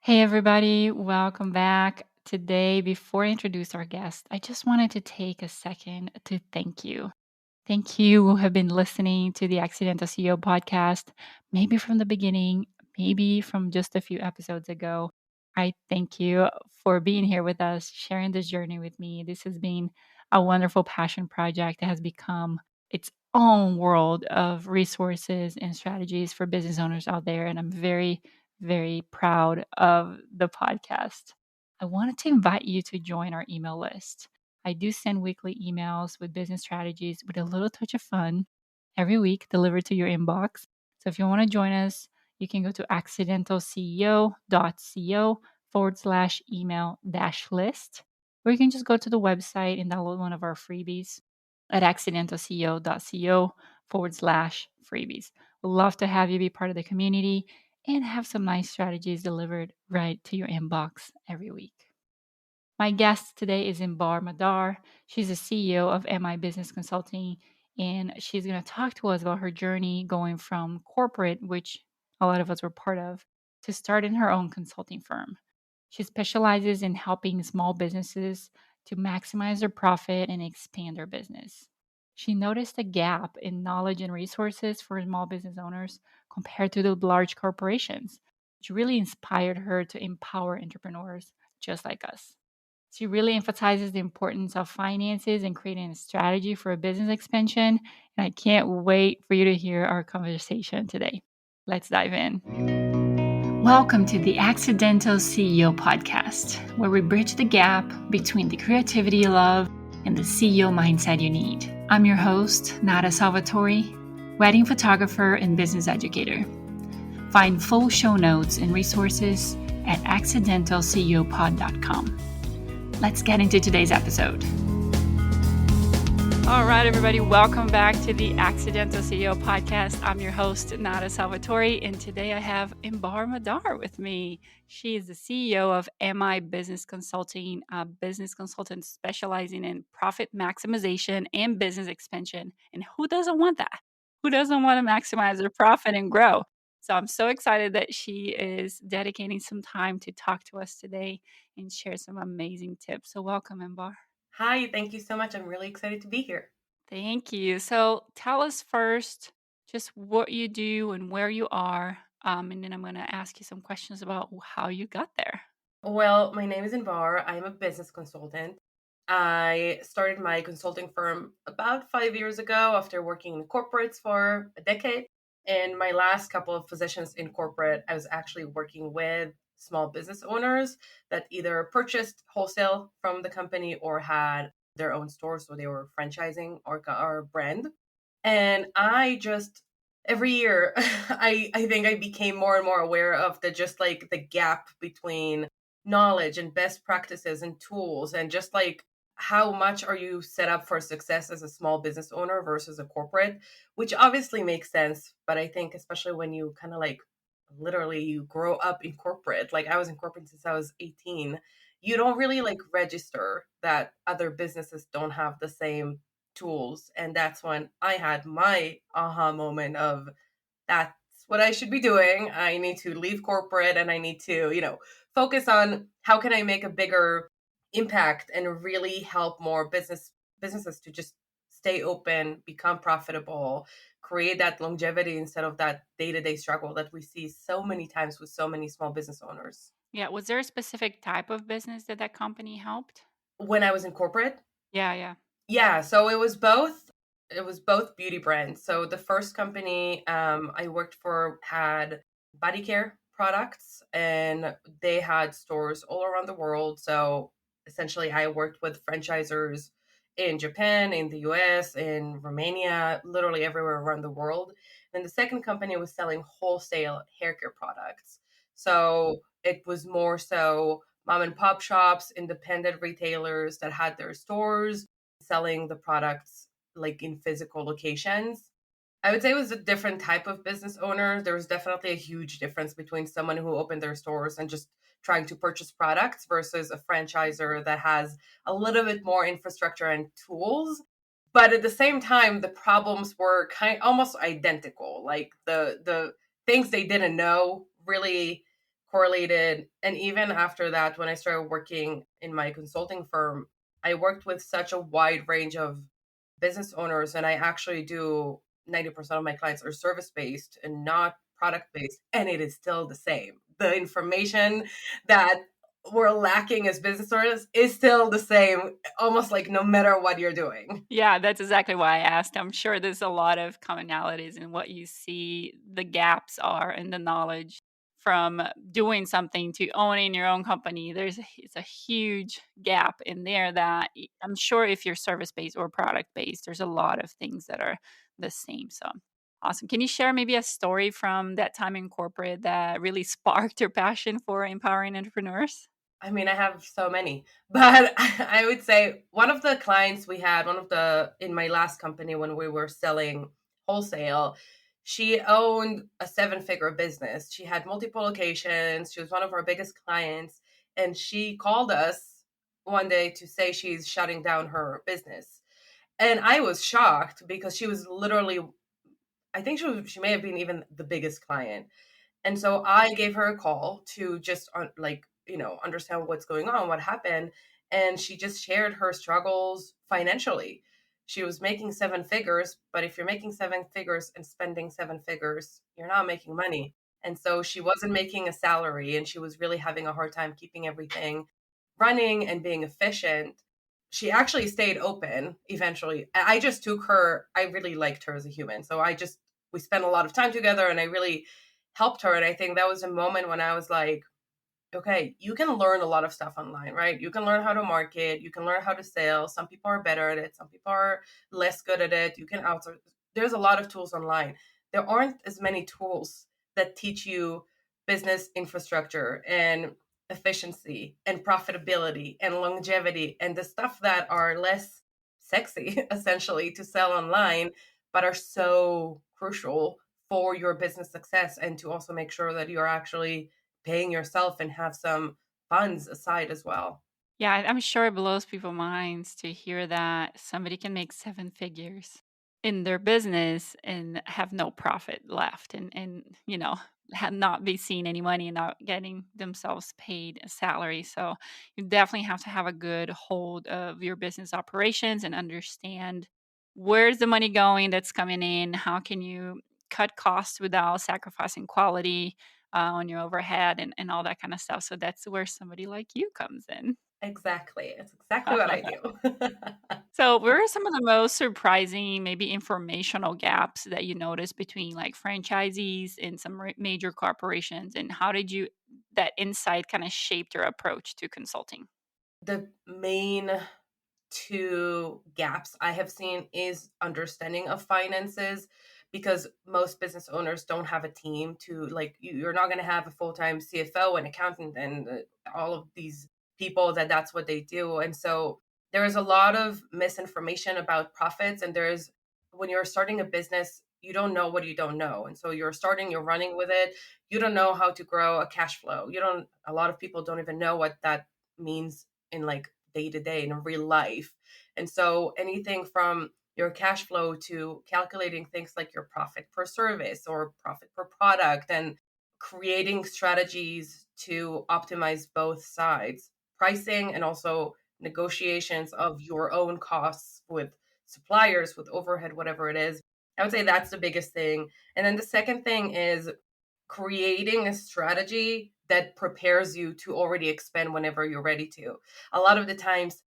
Hey, everybody, welcome back. Today, before I introduce our guest, I just wanted to take a second to thank you. Thank you who have been listening to the Accidental CEO podcast, maybe from the beginning, maybe from just a few episodes ago. I thank you for being here with us, sharing this journey with me. This has been a wonderful passion project that has become its own world of resources and strategies for business owners out there. And I'm very, very proud of the podcast. I wanted to invite you to join our email list. I do send weekly emails with business strategies with a little touch of fun every week delivered to your inbox. So if you want to join us, you can go to accidentalceo.co/email list, or you can just go to the website and download one of our freebies at accidentalceo.co/freebies. We'd love to have you be part of the community and have some nice strategies delivered right to your inbox every week. My guest today is Inbar Madar. She's the CEO of MI Business Consulting, and she's going to talk to us about her journey going from corporate, which a lot of us were part of, to starting her own consulting firm. She specializes in helping small businesses to maximize their profit and expand their business. She noticed a gap in knowledge and resources for small business owners compared to the large corporations, which really inspired her to empower entrepreneurs just like us. She really emphasizes the importance of finances and creating a strategy for a business expansion. And I can't wait for you to hear our conversation today. Let's dive in. Welcome to the Accidental CEO podcast, where we bridge the gap between the creativity you love and the CEO mindset you need. I'm your host, Nada Salvatore, wedding photographer and business educator. Find full show notes and resources at accidentalceopod.com. Let's get into today's episode. All right, everybody, welcome back to the Accidental CEO podcast. I'm your host, Nada Salvatore, and today I have Inbar Madar with me. She is the CEO of MI Business Consulting, a business consultant specializing in profit maximization and business expansion. And who doesn't want that? Who doesn't want to maximize their profit and grow? So I'm so excited that she is dedicating some time to talk to us today and share some amazing tips. So welcome, Inbar. Hi, thank you so much. I'm really excited to be here. Thank you. So tell us first just what you do and where you are. And then I'm going to ask you some questions about how you got there. Well, my name is Inbar. I'm a business consultant. I started my consulting firm about 5 years ago after working in corporates for a decade. In my last couple of positions in corporate, I was actually working with small business owners that either purchased wholesale from the company or had their own stores, so they were franchising or brand. And I just every year I think I became more and more aware of the just like the gap between knowledge and best practices and tools and just like how much are you set up for success as a small business owner versus a corporate, which obviously makes sense, but I think especially when you kind of like literally you grow up in corporate, like I was in corporate since I was 18, you don't really like register that other businesses don't have the same tools. And that's when I had my aha moment of that's what I should be doing. I need to leave corporate and I need to, focus on how can I make a bigger impact and really help more businesses to just stay open, become profitable, create that longevity instead of that day-to-day struggle that we see so many times with so many small business owners. Yeah. Was there a specific type of business that company helped? When I was in corporate, Yeah. Yeah. yeah, so it was both beauty brands. So the first company I worked for had body care products and they had stores all around the world. So essentially I worked with franchisors in Japan, in the US, in Romania, literally everywhere around the world. And the second company was selling wholesale hair care products. So it was more so mom and pop shops, independent retailers that had their stores selling the products like in physical locations. I would say it was a different type of business owner. There was definitely a huge difference between someone who opened their stores and just trying to purchase products versus a franchisor that has a little bit more infrastructure and tools. But at the same time, the problems were almost identical. Like the things they didn't know really correlated. And even after that, when I started working in my consulting firm, I worked with such a wide range of business owners. And I actually do 90% of my clients are service based and not product based. And it is still the same. The information that we're lacking as business owners is still the same, almost like no matter what you're doing. Yeah, that's exactly why I asked. I'm sure there's a lot of commonalities in what you see the gaps are in the knowledge from doing something to owning your own company. It's a huge gap in there that I'm sure if you're service based or product based, there's a lot of things that are the same. So awesome. Can you share maybe a story from that time in corporate that really sparked your passion for empowering entrepreneurs? I mean, I have so many, but I would say one of the clients we had, one of the, in my last company when we were selling wholesale, she owned a seven-figure business. She had multiple locations. She was one of our biggest clients. And she called us one day to say she's shutting down her business. And I was shocked because she was literally, I think she may have been even the biggest client. And so I gave her a call to just like, understand what's going on, what happened. And she just shared her struggles financially. She was making seven figures, but if you're making seven figures and spending seven figures, you're not making money. And so she wasn't making a salary and she was really having a hard time keeping everything running and being efficient. She actually stayed open eventually. I just took her, I really liked her as a human. So we spent a lot of time together and I really helped her. And I think that was a moment when I was like, okay, you can learn a lot of stuff online, right? You can learn how to market, you can learn how to sell. Some people are better at it, some people are less good at it. You can outsource. There's a lot of tools online. There aren't as many tools that teach you business infrastructure and efficiency and profitability and longevity and the stuff that are less sexy, essentially, to sell online, but are so crucial for your business success and to also make sure that you're actually paying yourself and have some funds aside as well. Yeah, I'm sure it blows people's minds to hear that somebody can make seven figures in their business and have no profit left and have not be seeing any money and not getting themselves paid a salary. So you definitely have to have a good hold of your business operations and understand where's the money going that's coming in, how can you cut costs without sacrificing quality on your overhead and all that kind of stuff. So that's where somebody like you comes in. Exactly. It's exactly what I do. So, where are some of the most surprising, maybe informational gaps that you noticed between like franchisees and some major corporations? And how did that insight kind of shaped your approach to consulting? The main two gaps I have seen is understanding of finances because most business owners don't have a team to like you're not going to have a full-time CFO and accountant and all of these people that's what they do. And so there is a lot of misinformation about profits, and there's when you're starting a business you don't know what you don't know, and so you're running with it. You don't know how to grow a cash flow. You don't A lot of people don't even know what that means in like day to day in real life. And so anything from your cash flow to calculating things like your profit per service or profit per product and creating strategies to optimize both sides, pricing and also negotiations of your own costs with suppliers, with overhead, whatever it is. I would say that's the biggest thing. And then the second thing is creating a strategy that prepares you to already expand whenever you're ready to. A lot of the times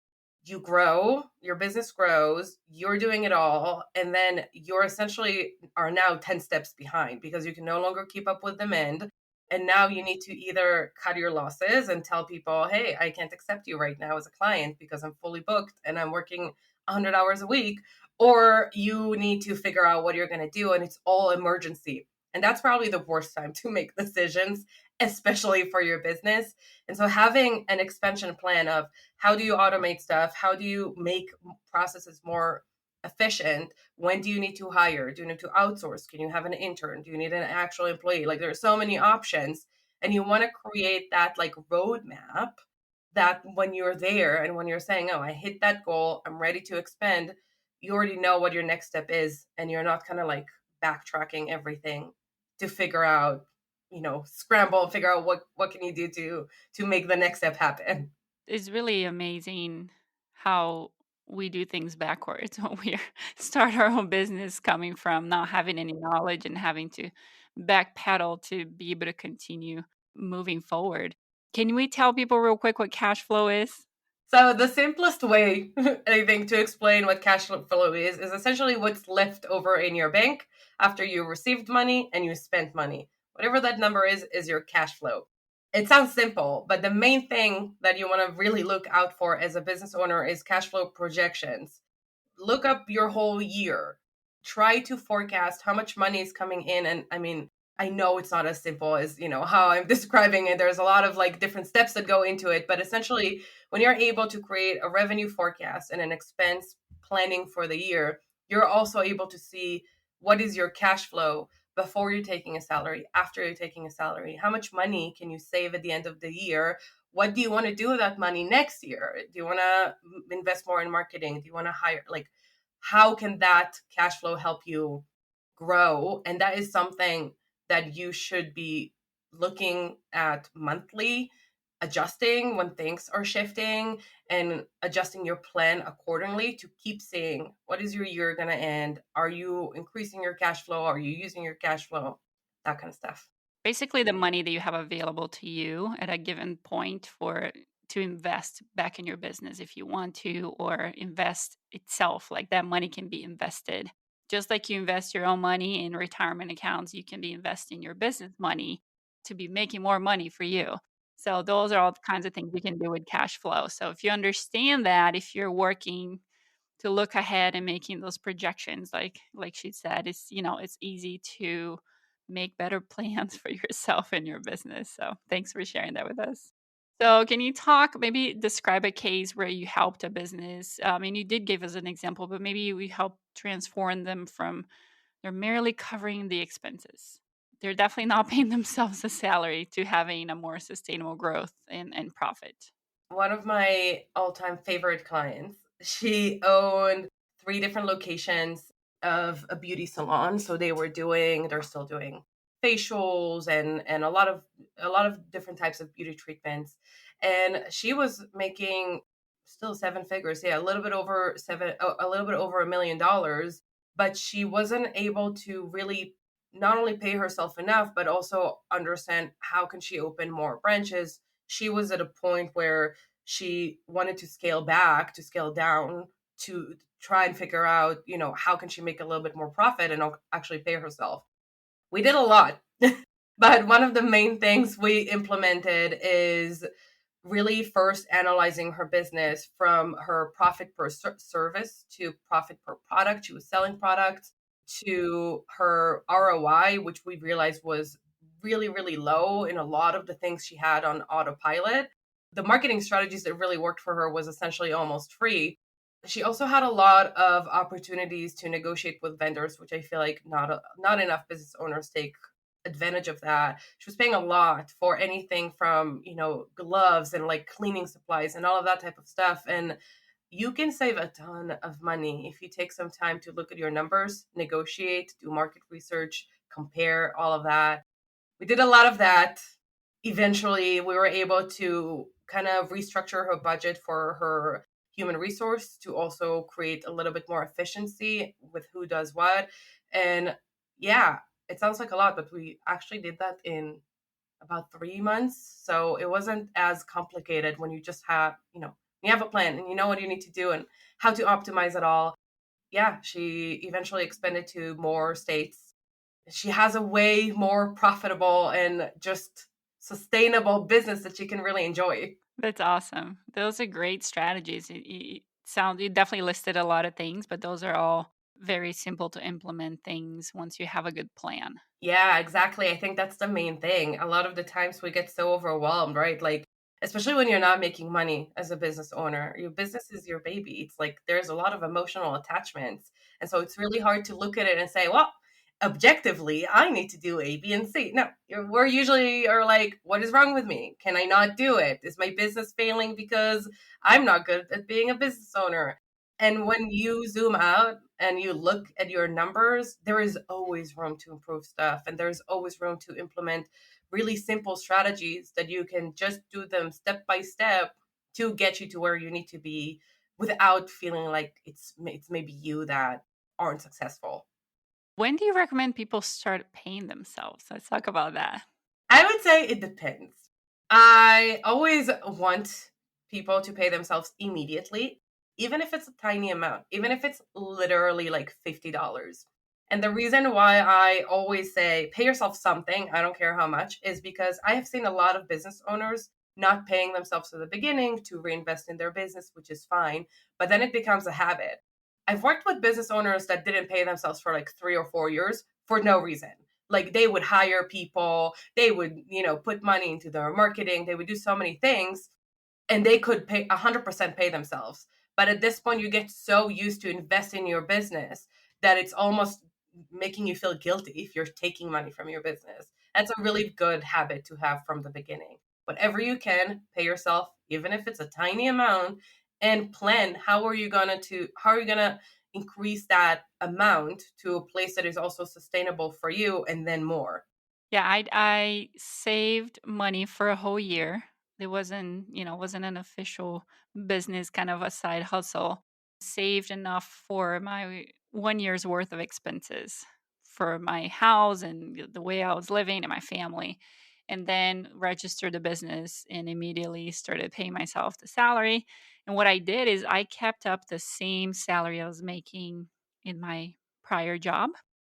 you grow, your business grows, you're doing it all, and then you're essentially are now 10 steps behind because you can no longer keep up with demand. And now you need to either cut your losses and tell people, hey, I can't accept you right now as a client because I'm fully booked and I'm working 100 hours a week, or you need to figure out what you're going to do. And it's all emergency. And that's probably the worst time to make decisions, especially for your business. And so having an expansion plan of how do you automate stuff? How do you make processes more efficient? When do you need to hire? Do you need to outsource? Can you have an intern? Do you need an actual employee? Like there's so many options. And you want to create that like roadmap that when you're there and when you're saying, oh, I hit that goal, I'm ready to expand, you already know what your next step is. And you're not kind of like backtracking everything to figure out scramble and figure out what can you do to make the next step happen. It's really amazing how we do things backwards when we start our own business, coming from not having any knowledge and having to backpedal to be able to continue moving forward. Can we tell people real quick what cash flow is? So the simplest way, I think, to explain what cash flow is essentially what's left over in your bank after you received money and you spent money. Whatever that number is your cash flow. It sounds simple, but the main thing that you want to really look out for as a business owner is cash flow projections. Look up your whole year. Try to forecast how much money is coming in. And I mean, I know it's not as simple as, how I'm describing it. There's a lot of like different steps that go into it, but essentially when you're able to create a revenue forecast and an expense planning for the year, you're also able to see what is your cash flow before you're taking a salary, after you're taking a salary. How much money can you save at the end of the year? What do you want to do with that money next year? Do you want to invest more in marketing? Do you want to hire, like, how can that cash flow help you grow? And that is something that you should be looking at monthly, adjusting when things are shifting and adjusting your plan accordingly to keep seeing what is your year going to end. Are you increasing your cash flow? Are you using your cash flow? That kind of stuff. Basically, the money that you have available to you at a given point for to invest back in your business if you want to, or invest itself. Like that money can be invested. Just like you invest your own money in retirement accounts, you can be investing your business money to be making more money for you. So those are all the kinds of things you can do with cash flow. So if you understand that, if you're working to look ahead and making those projections, like she said, it's easy to make better plans for yourself and your business. So thanks for sharing that with us. So can you talk, maybe describe a case where you helped a business? I mean, you did give us an example, but maybe we helped transform them from they're merely covering the expenses. They're definitely not paying themselves a salary to having a more sustainable growth and profit. One of my all-time favorite clients. She owned three different locations of a beauty salon. So they're still doing facials and a lot of different types of beauty treatments. And she was making still seven figures, yeah, a little bit over $1 million, but she wasn't able to really not only pay herself enough, but also understand how can she open more branches. She was at a point where she wanted to scale back, to scale down, to try and figure out, how can she make a little bit more profit and actually pay herself. We did a lot. But one of the main things we implemented is really first analyzing her business from her profit per service to profit per product. She was selling products, to her ROI, which we realized was really, really low in a lot of the things she had on autopilot. The marketing strategies that really worked for her was essentially almost free. She also had a lot of opportunities to negotiate with vendors, which I feel like not enough business owners take advantage of that. She was paying a lot for anything from, gloves and like cleaning supplies and all of that type of stuff. And you can save a ton of money if you take some time to look at your numbers, negotiate, do market research, compare all of that. We did a lot of that. Eventually, we were able to kind of restructure her budget for her human resource to also create a little bit more efficiency with who does what. And yeah, it sounds like a lot, but we actually did that in about 3 months. So it wasn't as complicated when you just have, you have a plan and you know what you need to do and how to optimize it all. Yeah, she eventually expanded to more states. She has a way more profitable and just sustainable business that she can really enjoy. That's awesome. Those are great strategies. You definitely listed a lot of things, but those are all very simple to implement things once you have a good plan. Yeah, exactly. I think that's the main thing. A lot of the times we get so overwhelmed, right? Like, especially when you're not making money as a business owner. Your business is your baby. It's like there's a lot of emotional attachments. And so it's really hard to look at it and say, well, objectively, I need to do A, B, and C. No, we're usually are like, what is wrong with me? Can I not do it? Is my business failing because I'm not good at being a business owner? And when you zoom out and you look at your numbers, there is always room to improve stuff and there's always room to implement really simple strategies that you can just do them step by step to get you to where you need to be without feeling like it's maybe you that aren't successful. When do you recommend people start paying themselves? Let's talk about that. I would say it depends. I always want people to pay themselves immediately, even if it's a tiny amount, even if it's literally like $50. And the reason why I always say pay yourself something, I don't care how much, is because I have seen a lot of business owners not paying themselves at the beginning to reinvest in their business, which is fine, but then it becomes a habit. I've worked with business owners that didn't pay themselves for like 3 or 4 years for no reason. Like they would hire people, they would, put money into their marketing, they would do so many things, and they could pay 100% pay themselves. But at this point, you get so used to investing in your business that it's almost making you feel guilty if you're taking money from your business. That's a really good habit to have from the beginning. Whatever you can, pay yourself, even if it's a tiny amount, and plan how are you gonna increase that amount to a place that is also sustainable for you and then more. Yeah, I saved money for a whole year. It wasn't an official business, kind of a side hustle. Saved enough for my 1 year's worth of expenses for my house and the way I was living and my family. And then registered the business and immediately started paying myself the salary. And what I did is I kept up the same salary I was making in my prior job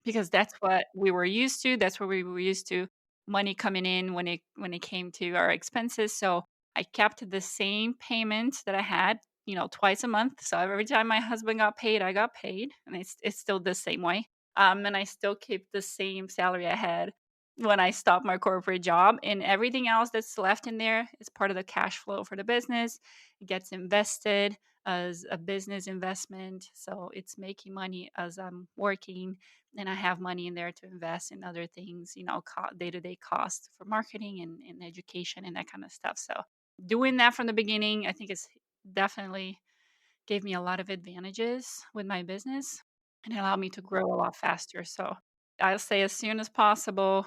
because that's what we were used to. That's where we were used to money coming in when it came to our expenses. So I kept the same payment that I had, twice a month. So every time my husband got paid, I got paid, and it's still the same way. And I still keep the same salary I had when I stopped my corporate job, and everything else that's left in there is part of the cash flow for the business. It gets invested as a business investment, so it's making money as I'm working, and I have money in there to invest in other things, day-to-day costs for marketing and education and that kind of stuff. So doing that from the beginning, I think it's definitely gave me a lot of advantages with my business and allowed me to grow a lot faster. So I'll say as soon as possible,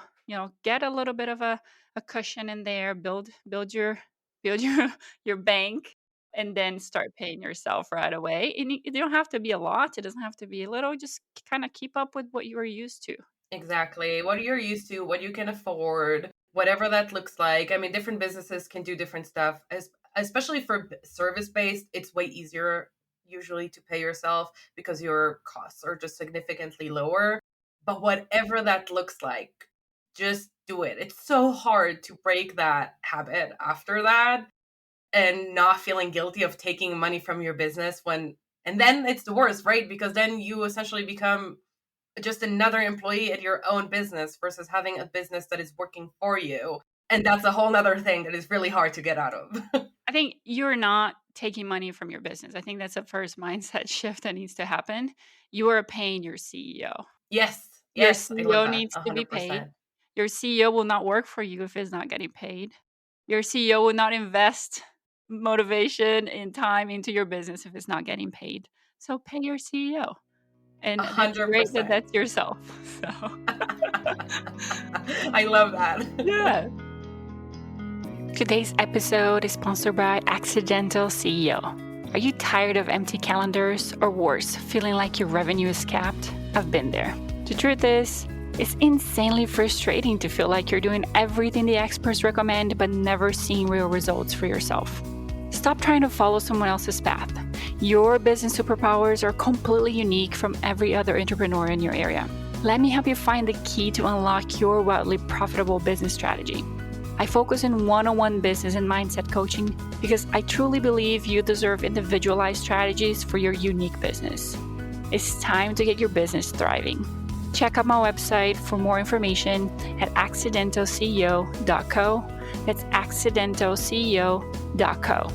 get a little bit of a cushion in there, build your your bank, and then start paying yourself right away. And it don't have to be a lot. It doesn't have to be a little. Just kind of keep up with what you are used to. Exactly. What you're used to, what you can afford, whatever that looks like. I mean, different businesses can do different stuff. Especially for service based, it's way easier usually to pay yourself because your costs are just significantly lower. But whatever that looks like, just do it. It's so hard to break that habit after that and not feeling guilty of taking money from your business and then it's the worst, right? Because then you essentially become just another employee at your own business versus having a business that is working for you. And that's a whole nother thing that is really hard to get out of. I think you're not taking money from your business. I think that's the first mindset shift that needs to happen. You are paying your CEO. Yes. Your Yes. I love CEO that. needs to be paid. 100%. Your CEO will not work for you if it's not getting paid. Your CEO will not invest motivation and time into your business if it's not getting paid. So pay your CEO. A And that's great that 100%. that's yourself. So, I love that. yeah. Today's episode is sponsored by Accidental CEO. Are you tired of empty calendars or worse, feeling like your revenue is capped? I've been there. The truth is, it's insanely frustrating to feel like you're doing everything the experts recommend but never seeing real results for yourself. Stop trying to follow someone else's path. Your business superpowers are completely unique from every other entrepreneur in your area. Let me help you find the key to unlock your wildly profitable business strategy. I focus on one-on-one business and mindset coaching because I truly believe you deserve individualized strategies for your unique business. It's time to get your business thriving. Check out my website for more information at accidentalceo.co. That's accidentalceo.co.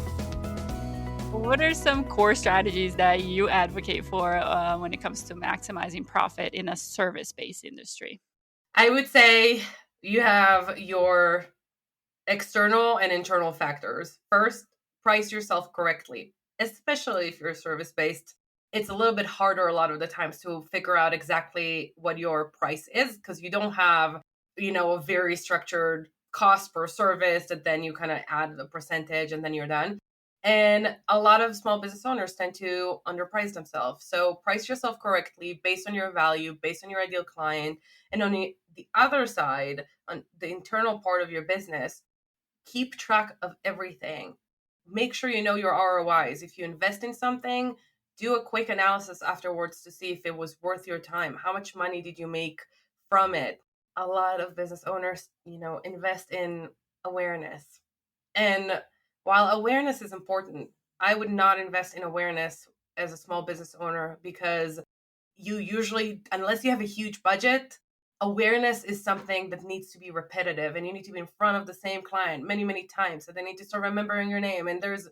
What are some core strategies that you advocate for when it comes to maximizing profit in a service-based industry? I would say you have your external and internal factors. First, price yourself correctly, especially if you're service based. It's a little bit harder a lot of the times to figure out exactly what your price is because you don't have, a very structured cost per service that then you kind of add the percentage and then you're done. And a lot of small business owners tend to underprice themselves. So price yourself correctly based on your value, based on your ideal client. And on the other side, on the internal part of your business, keep track of everything. Make sure you know your ROIs. If you invest in something, do a quick analysis afterwards to see if it was worth your time. How much money did you make from it? A lot of business owners, invest in awareness. And while awareness is important, I would not invest in awareness as a small business owner because you usually, unless you have a huge budget, awareness is something that needs to be repetitive and you need to be in front of the same client many, many times. So they need to start remembering your name. And there's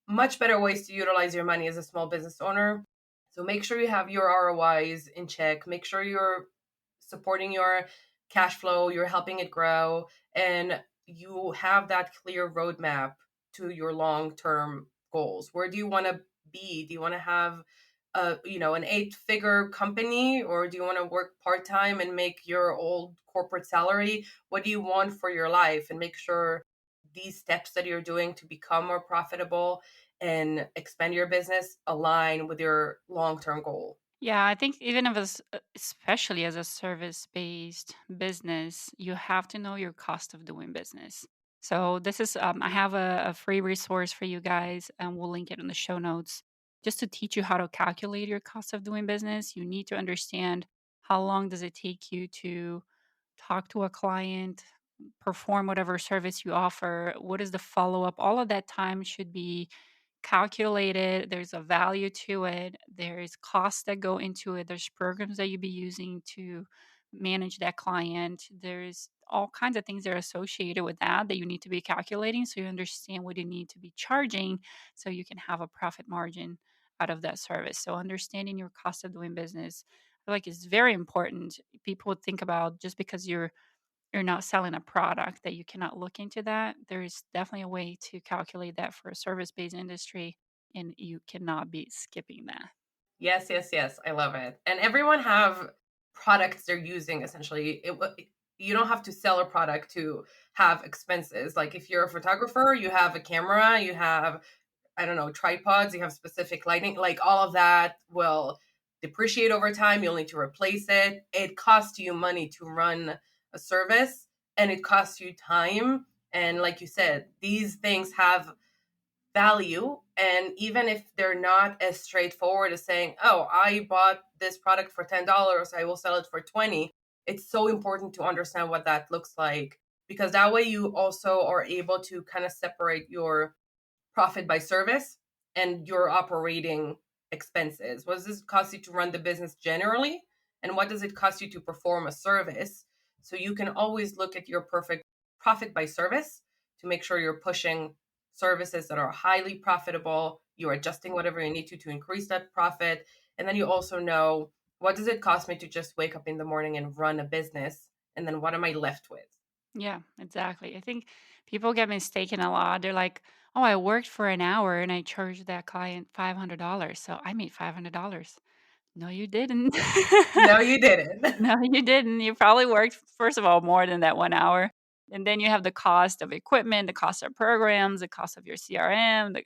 much better ways to utilize your money as a small business owner. So make sure you have your ROIs in check. Make sure you're supporting your cash flow, you're helping it grow, and you have that clear roadmap to your long-term goals. Where do you want to be? Do you want to have an 8-figure company, or do you want to work part-time and make your old corporate salary? What do you want for your life? And make sure these steps that you're doing to become more profitable and expand your business align with your long-term goal. Yeah, I think even if it's, especially as a service-based business, you have to know your cost of doing business. So this is, I have a free resource for you guys, and we'll link it in the show notes, just to teach you how to calculate your cost of doing business. You need to understand how long does it take you to talk to a client, perform whatever service you offer. What is the follow-up? All of that time should be calculated. There's a value to it. There's costs that go into it. There's programs that you'll be using to manage that client. There's all kinds of things that are associated with that you need to be calculating, so you understand what you need to be charging so you can have a profit margin out of that service. So understanding your cost of doing business, I feel like, is very important. People would think about, just because you're not selling a product, that you cannot look into that. There's definitely a way to calculate that for a service-based industry, and you cannot be skipping that. Yes, yes, yes. I love it. And everyone have products they're using essentially. You don't have to sell a product to have expenses. Like if you're a photographer, you have a camera, you have, I don't know, tripods, you have specific lighting, like all of that will depreciate over time. You'll need to replace it. It costs you money to run a service and it costs you time. And like you said, these things have value. And even if they're not as straightforward as saying, oh, I bought this product for $10, I will sell it for 20, it's so important to understand what that looks like, because that way you also are able to kind of separate your profit by service and your operating expenses. What does this cost you to run the business generally? And what does it cost you to perform a service? So you can always look at your perfect profit by service to make sure you're pushing services that are highly profitable. You're adjusting whatever you need to increase that profit. And then you also know, what does it cost me to just wake up in the morning and run a business? And then what am I left with? Yeah, exactly. I think people get mistaken a lot. They're like, "Oh, I worked for an hour and I charged that client $500, so I made $500." No, you didn't. No, you didn't. No, you didn't. You probably worked, first of all, more than that 1 hour, and then you have the cost of equipment, the cost of programs, the cost of your CRM.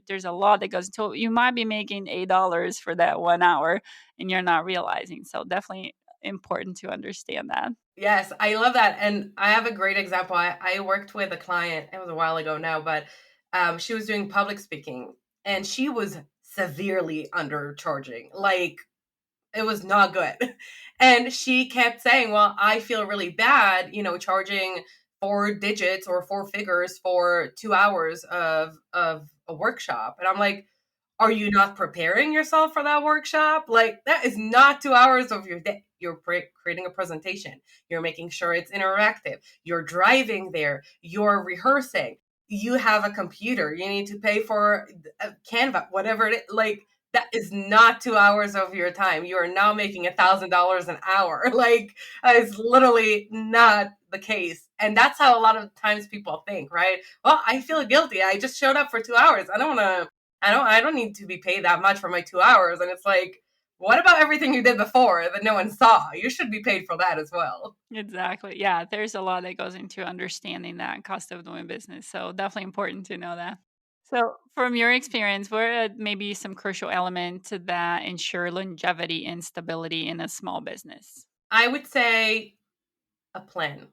There's a lot that goes into it. You might be making $8 for that 1 hour, and you're not realizing. So definitely important to understand that. Yes, I love that. And I have a great example. I worked with a client, it was a while ago now, but she was doing public speaking and she was severely undercharging. Like it was not good. And she kept saying, well, I feel really bad, charging 4 digits or 4 figures for 2 hours of a workshop. And I'm like, are you not preparing yourself for that workshop? Like that is not 2 hours of your day. You're creating a presentation. You're making sure it's interactive. You're driving there. You're rehearsing. You have a computer. You need to pay for a Canva, whatever it is. Like that is not 2 hours of your time. You are now making $1,000 an hour. Like it's literally not the case. And that's how a lot of times people think, right? Well, I feel guilty. I just showed up for 2 hours. I don't need to be paid that much for my 2 hours. And it's like, what about everything you did before that no one saw? You should be paid for that as well. Exactly. Yeah, there's a lot that goes into understanding that cost of doing business. So definitely important to know that. So, from your experience, what are maybe some crucial elements that ensure longevity and stability in a small business? I would say a plan.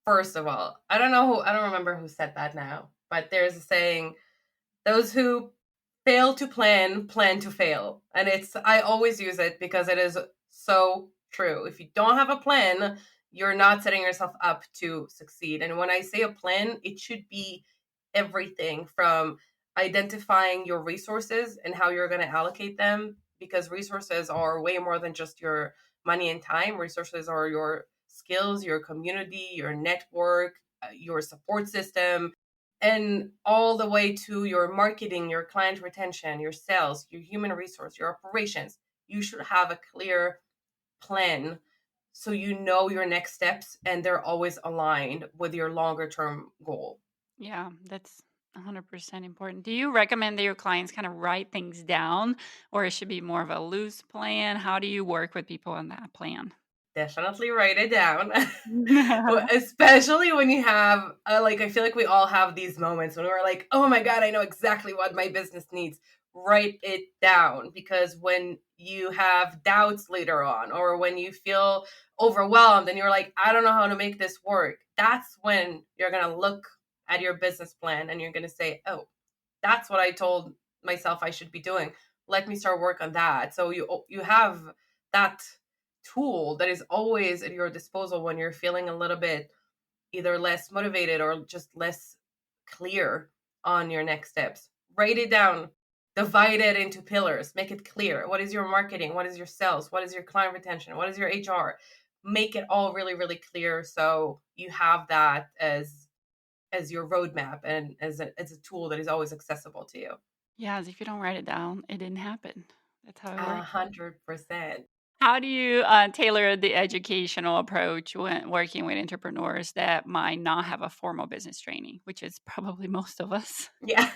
First of all, I don't remember who said that now, but there's a saying, those who fail to plan, plan to fail. And I always use it because it is so true. If you don't have a plan, you're not setting yourself up to succeed. And when I say a plan, it should be everything from identifying your resources and how you're going to allocate them, because resources are way more than just your money and time. Resources are your skills, your community, your network, your support system, and all the way to your marketing, your client retention, your sales, your human resource, your operations. You should have a clear plan so you know your next steps and they're always aligned with your longer term goal. Yeah, that's 100% important. Do you recommend that your clients kind of write things down, or it should be more of a loose plan? How do you work with people on that plan? Definitely write it down. Especially when you have, like, I feel like we all have these moments when we're like, oh my God, I know exactly what my business needs. Write it down, because when you have doubts later on, or when you feel overwhelmed and you're like, I don't know how to make this work, that's when you're going to look at your business plan and you're going to say, oh, that's what I told myself I should be doing. Let me start work on that. So you have that tool that is always at your disposal when you're feeling a little bit either less motivated or just less clear on your next steps. Write it down, divide it into pillars, make it clear. What is your marketing? What is your sales? What is your client retention? What is your HR? Make it all really, really clear so you have that as your roadmap and as a tool that is always accessible to you. Yeah, as if you don't write it down, it didn't happen. That's how it A works. 100%. How do you tailor the educational approach when working with entrepreneurs that might not have a formal business training, which is probably most of us? Yeah.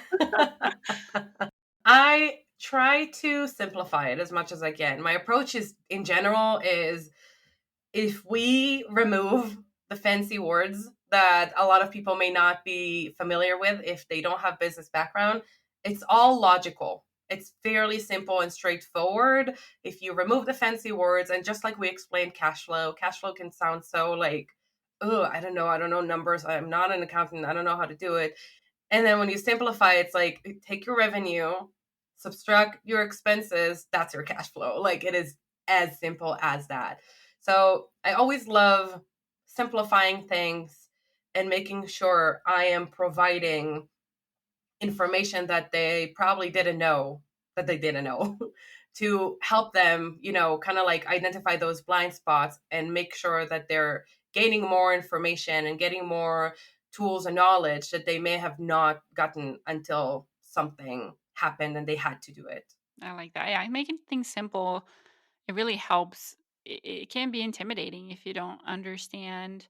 I try to simplify it as much as I can. My approach is in general is, if we remove the fancy words that a lot of people may not be familiar with if they don't have business background, it's all logical. It's fairly simple and straightforward. If you remove the fancy words, and just like we explained, cash flow can sound so like, oh, I don't know numbers. I'm not an accountant. I don't know how to do it. And then when you simplify, it's like, take your revenue, subtract your expenses, that's your cash flow. Like, it is as simple as that. So I always love simplifying things and making sure I am providing information that they probably didn't know that they didn't know to help them, kind of like identify those blind spots and make sure that they're gaining more information and getting more tools and knowledge that they may have not gotten until something happened and they had to do it. I like that. Yeah, making things simple, it really helps. It can be intimidating if you don't understand,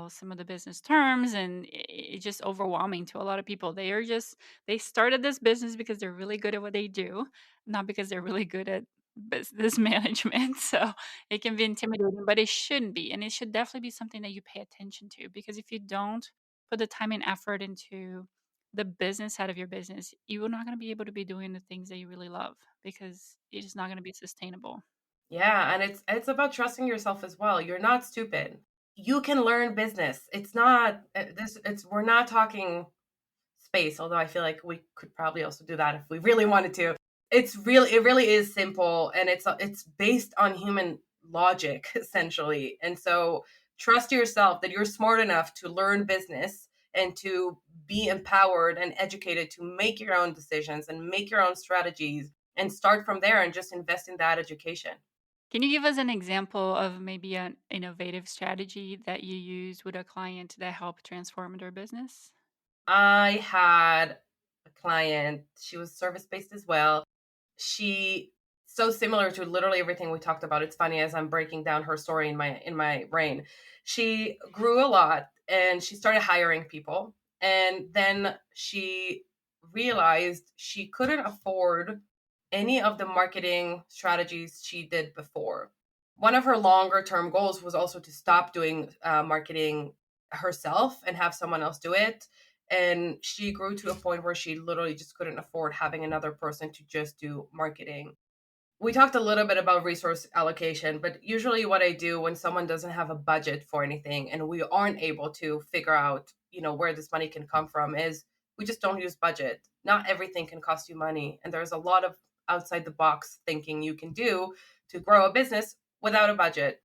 some of the business terms, and it's just overwhelming to a lot of people. They started this business because they're really good at what they do, not because they're really good at business management. So it can be intimidating, but it shouldn't be. And it should definitely be something that you pay attention to, because if you don't put the time and effort into the business side of your business, you're not going to be able to be doing the things that you really love, because it's just not going to be sustainable. Yeah, and it's about trusting yourself as well. You're not stupid. You can learn business. It's not this it's we're not talking space, although I feel like we could probably also do that if we really wanted to. It really is simple, and it's based on human logic essentially. And so trust yourself that you're smart enough to learn business and to be empowered and educated to make your own decisions and make your own strategies, and start from there and just invest in that education. Can you give us an example of maybe an innovative strategy that you use with a client that helped transform their business? I had a client, she was service based as well. She so similar to literally everything we talked about. It's funny as I'm breaking down her story in my brain. She grew a lot and she started hiring people, and then she realized she couldn't afford any of the marketing strategies she did before. One of her longer term goals was also to stop doing marketing herself and have someone else do it. And she grew to a point where she literally just couldn't afford having another person to just do marketing. We talked a little bit about resource allocation, but usually what I do when someone doesn't have a budget for anything and we aren't able to figure out, where this money can come from is we just don't use budget. Not everything can cost you money, and there's a lot of outside the box thinking you can do to grow a business without a budget.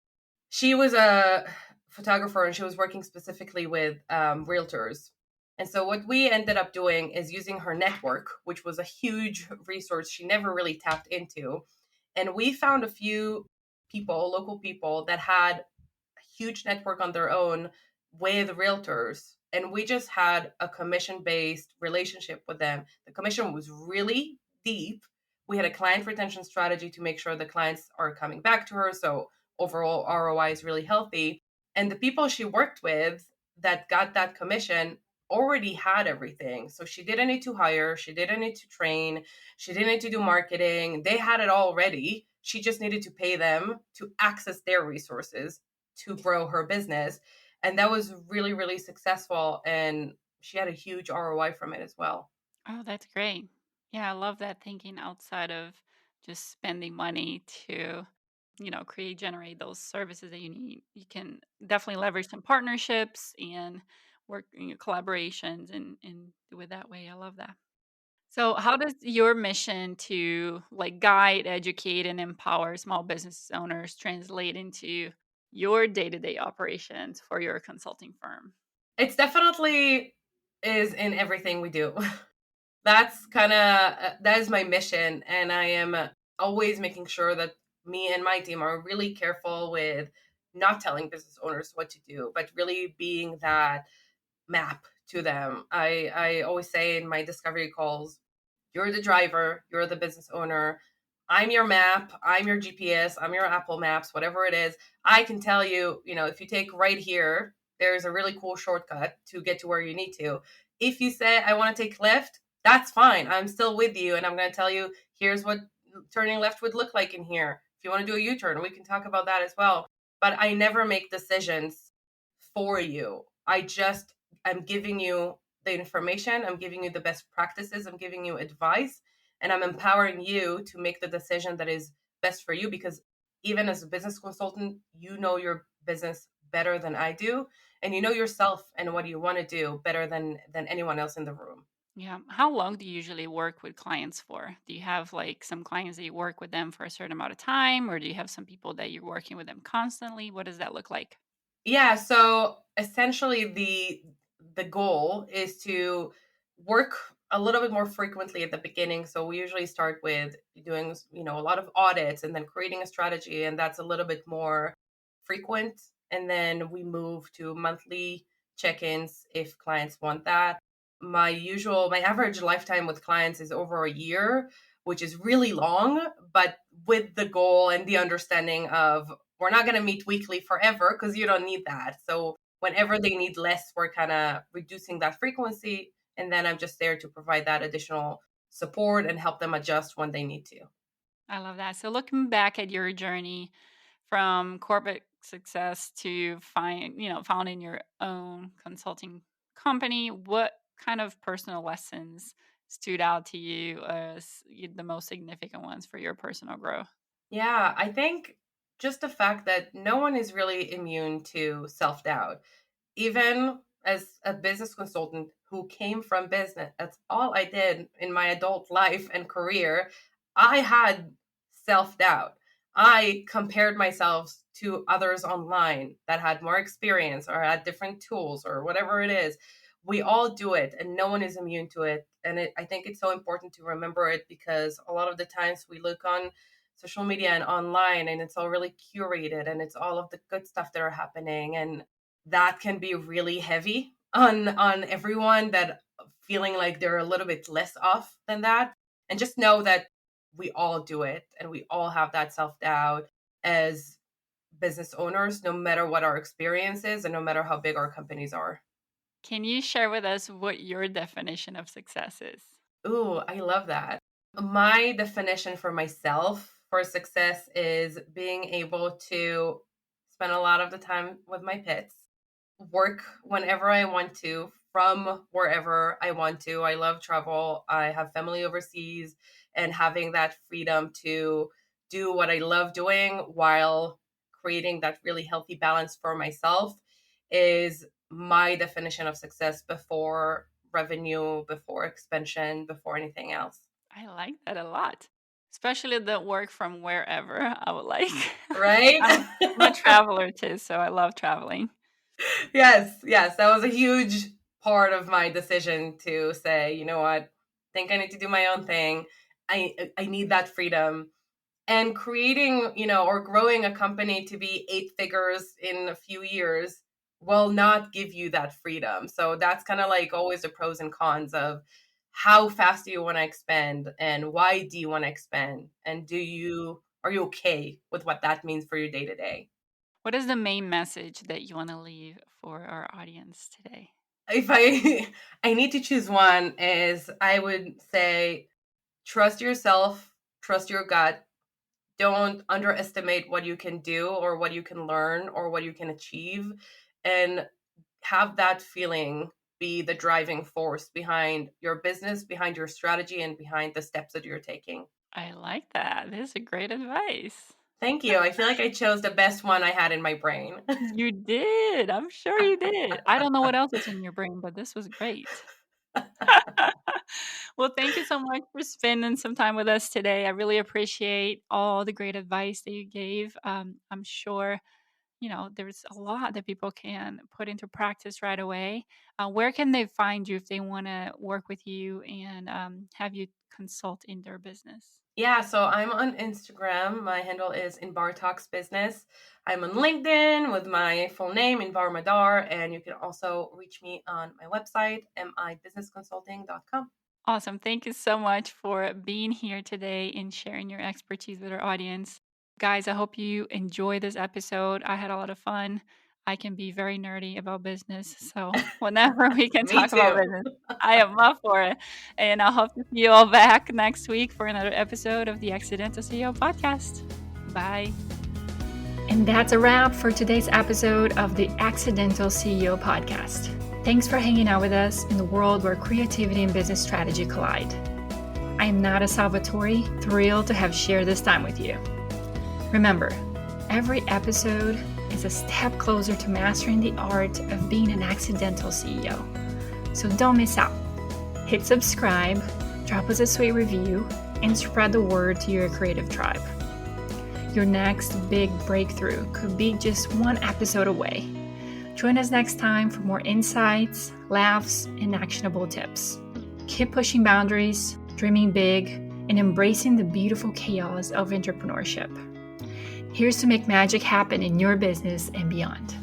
She was a photographer and she was working specifically with realtors. And so, what we ended up doing is using her network, which was a huge resource she never really tapped into. And we found a few people, local people, that had a huge network on their own with realtors. And we just had a commission based relationship with them. The commission was really deep. We had a client retention strategy to make sure the clients are coming back to her. So overall ROI is really healthy. And the people she worked with that got that commission already had everything. So she didn't need to hire, she didn't need to train, she didn't need to do marketing. They had it all ready. She just needed to pay them to access their resources to grow her business. And that was really, really successful. And she had a huge ROI from it as well. Oh, that's great. Yeah, I love that thinking outside of just spending money to, create, generate those services that you need. You can definitely leverage some partnerships and work in your collaborations and do it that way. I love that. So, how does your mission to like guide, educate, and empower small business owners translate into your day to day operations for your consulting firm? It's definitely is in everything we do. That's kind of that is my mission, and I am always making sure that me and my team are really careful with not telling business owners what to do, but really being that map to them. I always say in my discovery calls, you're the driver, you're the business owner. I'm your map, I'm your GPS, I'm your Apple Maps, whatever it is. I can tell you, if you take right here, there's a really cool shortcut to get to where you need to. If you say, I want to take left, that's fine. I'm still with you. And I'm going to tell you, here's what turning left would look like in here. If you want to do a U turn, we can talk about that as well. But I never make decisions for you. I'm giving you the information, I'm giving you the best practices, I'm giving you advice, and I'm empowering you to make the decision that is best for you because even as a business consultant, you know your business better than I do, and you know yourself and what you want to do better than anyone else in the room. Yeah. How long do you usually work with clients for? Do you have like some clients that you work with them for a certain amount of time, or do you have some people that you're working with them constantly? What does that look like? Yeah, so essentially the goal is to work a little bit more frequently at the beginning. So we usually start with doing, a lot of audits and then creating a strategy, and that's a little bit more frequent. And then we move to monthly check-ins if clients want that. My average lifetime with clients is over a year, which is really long, but with the goal and the understanding of we're not going to meet weekly forever because you don't need that. So whenever they need less, we're kind of reducing that frequency. And then I'm just there to provide that additional support and help them adjust when they need to. I love that. So looking back at your journey from corporate success to founding your own consulting company, what kind of personal lessons stood out to you as the most significant ones for your personal growth? Yeah, I think just the fact that no one is really immune to self doubt. Even as a business consultant who came from business, that's all I did in my adult life and career. I had self doubt. I compared myself to others online that had more experience or had different tools or whatever it is. We all do it and no one is immune to it. And I think it's so important to remember it because a lot of the times we look on social media and online and it's all really curated and it's all of the good stuff that are happening, and that can be really heavy on everyone that feeling like they're a little bit less off than that. And just know that we all do it and we all have that self-doubt as business owners, no matter what our experience is and no matter how big our companies are. Can you share with us what your definition of success is? Ooh, I love that. My definition for myself for success is being able to spend a lot of the time with my pets, work whenever I want to, from wherever I want to. I love travel. I have family overseas, and having that freedom to do what I love doing while creating that really healthy balance for myself is my definition of success before revenue, before expansion, before anything else. I like that a lot, especially the work from wherever. I would like. Right? I'm a traveler too, so I love traveling. Yes, yes, that was a huge part of my decision to say, you know what, I think I need to do my own thing. I need that freedom. And creating, or growing a company to be 8 figures in a few years will not give you that freedom. So that's kind of like always the pros and cons of how fast do you want to expand and why do you want to expand, and are you okay with what that means for your day to day? What is the main message that you want to leave for our audience today? If I I need to choose one, is I would say trust yourself, trust your gut. Don't underestimate what you can do or what you can learn or what you can achieve, and have that feeling be the driving force behind your business, behind your strategy, and behind the steps that you're taking. I like that. This is a great advice. Thank you. I feel like I chose the best one I had in my brain. You did. I'm sure you did. I don't know what else is in your brain, but this was great. Well, thank you so much for spending some time with us today. I really appreciate all the great advice that you gave. I'm sure, there's a lot that people can put into practice right away. Where can they find you if they want to work with you and have you consult in their business? Yeah, so I'm on Instagram. My handle is Inbar Talks Business. I'm on LinkedIn with my full name, Inbar Madar, and you can also reach me on my website, mibusinessconsulting.com. Awesome. Thank you so much for being here today and sharing your expertise with our audience. Guys, I hope you enjoy this episode. I had a lot of fun. I can be very nerdy about business. So, whenever we can Me talk about too. business, I am up for it. And I hope to see you all back next week for another episode of the Accidental CEO podcast. Bye. And that's a wrap for today's episode of the Accidental CEO podcast. Thanks for hanging out with us in the world where creativity and business strategy collide. I am Nada Salvatore, thrilled to have shared this time with you. Remember, every episode is a step closer to mastering the art of being an accidental CEO. So don't miss out. Hit subscribe, drop us a sweet review, and spread the word to your creative tribe. Your next big breakthrough could be just one episode away. Join us next time for more insights, laughs, and actionable tips. Keep pushing boundaries, dreaming big, and embracing the beautiful chaos of entrepreneurship. Here's to make magic happen in your business and beyond.